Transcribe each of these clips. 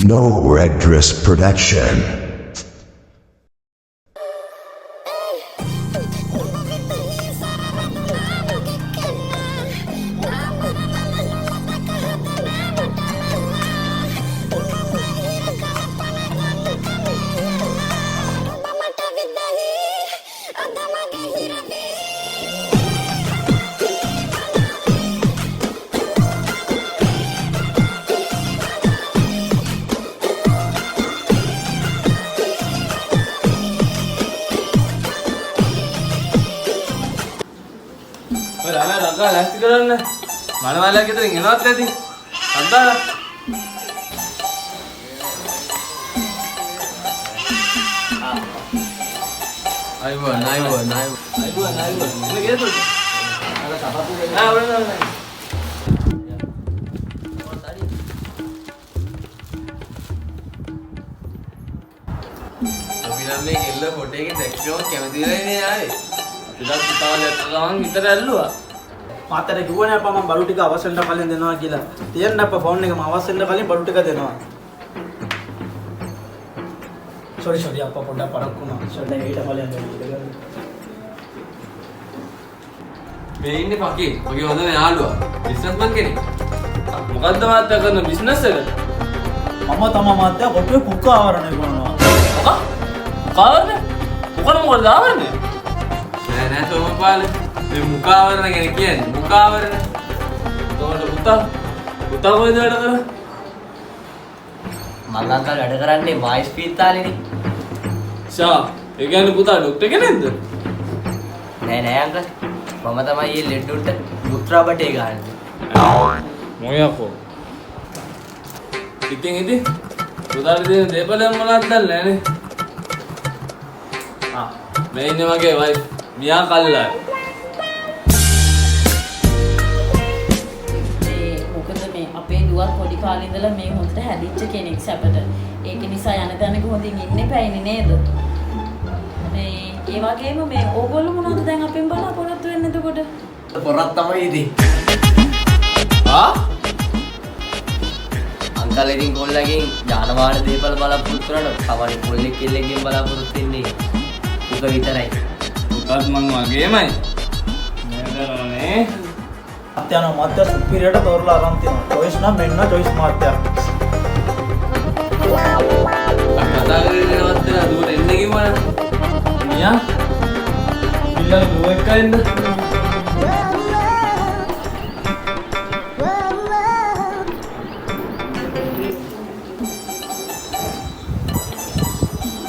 No Red Dress Production. Last කරන්න මනවලක් ගෙදර එනවත් ඇති අද්දාලා අයිබෝ මොන ගේද අර සපත්තු දෙන්න ආවරන අපි නම් මේ කෙල්ල ෆොටෝ එකේ දැක්කම කැමති වෙන්නේ ආයේ අපිට පුතාලට ගමන් විතර ඇල්ලුවා මාතර කිව්වනේ අප්පා මම බඩු ටික අවසන්ට කලින් දෙනවා කියලා. තියන්න අප්පා ෆෝන් එකම අවසන්ට කලින් බඩු ටික දෙනවා. sorry අප්පා පොඩ්ඩක් පරක් වුණා. sorry ඊට කලින් දෙන්න. මේ ඉන්නේ පකේ. මගේ හොඳම යාළුවා. බිස්නස්මන් කෙනෙක්. මොකද්ද මාත්‍යා කරන බිස්නස් එක? මම තමයි මාත්‍යා කොටුවේ කුක්ක ආවරණය කරනවා. ආවරණය? මොකද ආවරණය? නෑ සෝමපාල. මේ මුඛාවරණ ගැන කියන්නේ මුඛාවරණ. එතකොට පුතා කොහෙද වැඩ කරන්නේ? මං අංකල් වැඩ කරන්නේ වයිස් පීතාලේනේ. ඒ කියන්නේ පුතා ડોක්ටර් කෙනෙක්ද? නෑ අංකල්. මම තමයි මේ ලෙඩුන්ට මුත්‍රා බටේ ගහන්නේ. මොයකෝ. ඉතින් පුතාට දෙන දේපල මොනවද දන්නේ නෑනේ. මේ ඉන්නේ මගේ වයිෆ් මියා කල්ලා. දුවත් පොඩි කාලේ ඉඳලා මේ හොඳට හැදිච්ච කෙනෙක් සැපට. ඒක නිසා යන තැනක හොඳින් ඉන්නේ පැයිනේ නේද? මේ ඒ වගේම මේ ඕගොල්ලෝ මොනවද දැන් අපෙන් බලාපොරොත්තු වෙන්නේ එතකොට? පොරක් තමයි ඉතින්. අංකල් ඉතින් කොල්ලගෙන් ජානවාන දීපල බලාපොරොත්තු කරනවා. කවරි කොල්ලෙක් කෙල්ලෙක්ගෙන් බලාපොරොත්තු වෙන්නේ. උක විතරයි. උකත් මං වගේමයි. නේදනේ. අත්‍යන මාත්‍යා සුපිරියට තෝරලා අරන් තියෙනවා. choice නම් මෙන්න choice මාත්‍යා. අපි කතා කරගෙන නවත් දෙන දුර එන්න කිව්වනේ. මියා. පිල්ලල දුව එක්කෙන්ද?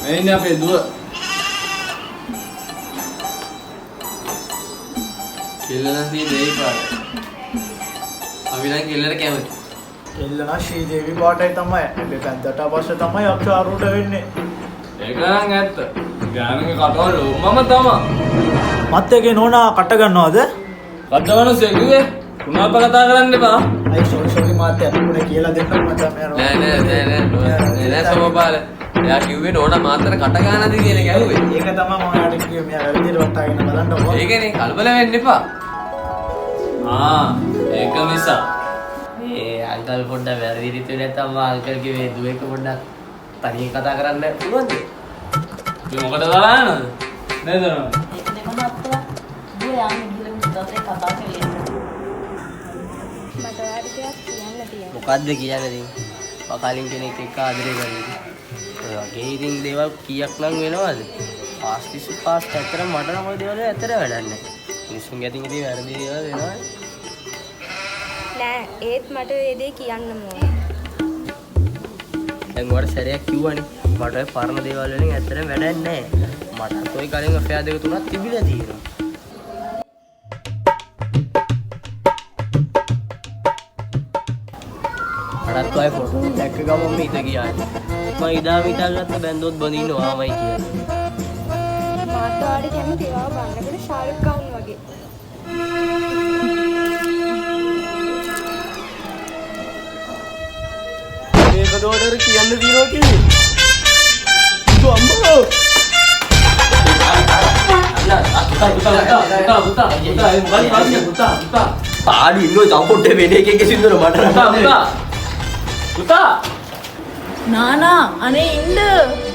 මේ ඉන්නේ අපේ දුව. කෙල්ලන් දී දෙයි පාට. අපි නම් කෙල්ලට කැමති. කෙල්ල නම් ශ්‍රීදේවි පාටයි තමයි. හැබැයි පැද්දට අවශ්‍ය තමයි අක්ෂාරුට වෙන්නේ. ඒක නම් ඇත්ත. ගානගේ කටවල මම තමයි. මත්තේගේ නෝනා කට ගන්නවද? කඩවන සෙකුවේ කුණාප කතා කරන්න එපා. අයි sorry මාත්‍යා. උනේ කියලා දෙන්න මචං මෙයා. නෑ සමපාල. එයා කිව්වේ නෝනා මාතර කට ගන්නද කියන එක ඇහුවේ. ඒක තමයි මම යාට කිව්වේ මෙයා වැරදිට වටාගෙන බලන්න ඕන. ඒකනේ කලබල වෙන්න එපා. ඒක නිසා. මේ අංකල් පොඩ්ඩක් වැරදිට ඉතුවේ නැත්තම් මම අංකල් කිව්වේ දුවේක පොඩ්ඩක් තනියෙන් කතා කරන්න පුළුවන්ද? මේ මොකටද බලන්නද? නේද නෝ? ඒකනේ මහත්තයා. දුව යන්නේ ගිහලා මුදල්ට කතා කරේ. මට ඔයාලට දෙයක් කියන්න තියෙනවා. මොකද්ද කියන්නේ? කලින් කෙනෙක් එක්ක ආදරේ කරන්නේ. ඔය වගේ ඉතින් දේවල් කීයක් නම් වෙනවද? පාස් ඇත්තට මට නම් ඔය දේවල් ඇත්තට වැඩක් නැහැ. මිනිස්සුන්ගේ අතින් ඉතින් වැරදි දේවල් වෙනවා. නෑ ඒත් මට ඒ දේ කියන්න ඕනේ. දැන් වර සැරයක් කිව්වනේ. මට ඔය පරණ දේවල් වලින් ඇත්තටම වැඩක් නැහැ. මට ඔය කලින් අෆෙයාර් දෙක තුනක් තිබිලා තියෙනවා. මටත් ඔය ෆොටෝ දැක්ක ගමන් හිත ගියා. මම ඉදාගත්ත බැන්දොත් බඳින්නවාමයි කියලා. මාත් ඔයාලට කැමති ඒවා බලනකොට ශාරුක් ඛාන් වගේ. මේක දෝඩර කියන්න දිනවා කිව්වේ. අම්මෝ. පුතා පාඩු ඉන්නෝ තව පොඩ්ඩේ වෙන එකක සින්දර මට පුතා නානා අනේ ඉන්න